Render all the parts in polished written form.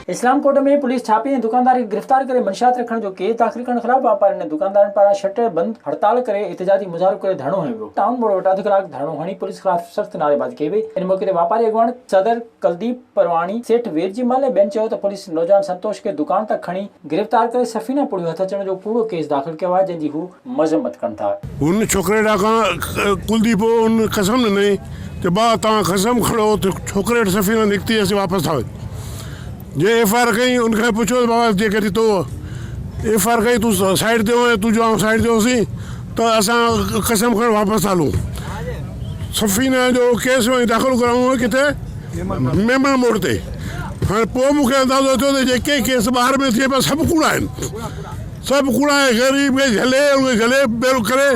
इस्लाम court में police छापी ऐं दुकानदार खे गिरफ्तार करे मंशियात रखण जो केस दाख़िल करण खिलाफ वापारियुनि ने दुकानदारनि पारां शटर बंद हड़ताल करे एहतजाजी मुज़ाहरो करे धरणो हणियो वियो। टाउन बोर्ड वटि अधु कलाक धरणो हणी पुलिस खिलाफ सख़्त नारेबाज़ी कई वई। इन मौके ते वापारी अॻुवाण सदर कुलदीप परवाणी सेठ वेरजीमल ऐं ॿियनि चयो त पुलिस नौजवान संतोष खे दुकान तक खणी गिरफ्तार करे सफ़ीना पुड़ियो हथ अचण जो पूरो केस दाख़िल कयो आहे, जंहिंजी हू मज़म्मत कनि था। उन छोकिरे ॾाखां कुलदीप उन कसम ॾिनई कि भाउ तव्हां कसम खणो त छोकिरे वटि सफ़ीना निकिती असीं वापसि था वञूं। जे एफ.आई.आर कई उनखे पुछो बाबा जेके तो एफ.आई.आर कई तूं साइड ते हो तू जो साइड ते होसीं त असां कसम खण वापसि हलूं। सफ़ीना जो केस में दाख़िल कराऊं किथे मेमन मोड़ ते। हाणे पोइ मूंखे अंदाज़ो थियो त जेके केस ॿाहिरि में थिए पिया सभु कूड़ा आहिनि, सभु कूड़ा आहे। ग़रीब खे झले बेल करे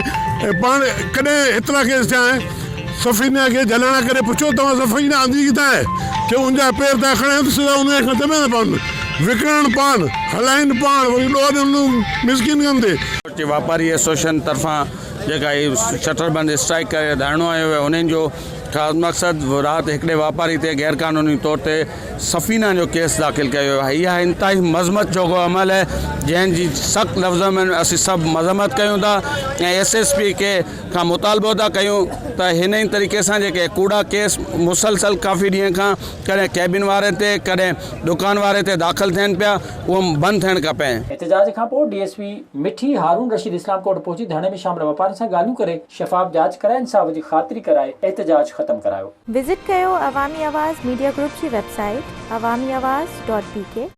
पाण कॾहिं एतिरा केस थिया आहिनि। सफ़ीना खे झलण करे पुछो तव्हां सफ़ीना आंदी किथां आहे कि उनजा पेर था खणनि त सिधा उनजे ख़तमे न पवनि, विकिणनि पाण हलाइनि पाण वरी ॾोहनि मिसकिन कंदे। वापारी एसोसिएशन तरफ़ां जेका शटर बंद स्ट्राइक करे धरणो आयो आहे उन्हनि जो ख़ासि मक़सदु राति हिकिड़े वापारी ते गैर क़ानूनी तौर ते सफ़ीना जो केस दाख़िल कयो आहे। इहा इंतिहाई मज़म्मत जोॻो अमल आहे जंहिंजी सख़्त लफ़्ज़ में असीं सभु मज़म्मत कयूं था ऐं एस.एस.पी के खां मुतालबो था कयूं त हिन ई तरीक़े सां जेके कूड़ा केस मुसलसल काफ़ी ॾींहं खां कॾहिं कैबिन वारे ते कॾहिं दुकान वारे ते दाख़िल थियनि पिया उहो बंदि थियणु खपे। एहतजाज खां पोइ डीएसपी मिठी हारून रशीद इस्लाम कोर्ट पहुची धरणे में शामिल वापारियुनि सां ॻाल्हियूं करे शफ़ाफ़ जांच कराए इंसाफ़ जी ख़ातिरी कराए एहतजाज ख़त्म करायो। विज़िट कयो अवामी आवाज़ मीडिया ग्रुप जी वेबसाइट awamiawaz.pk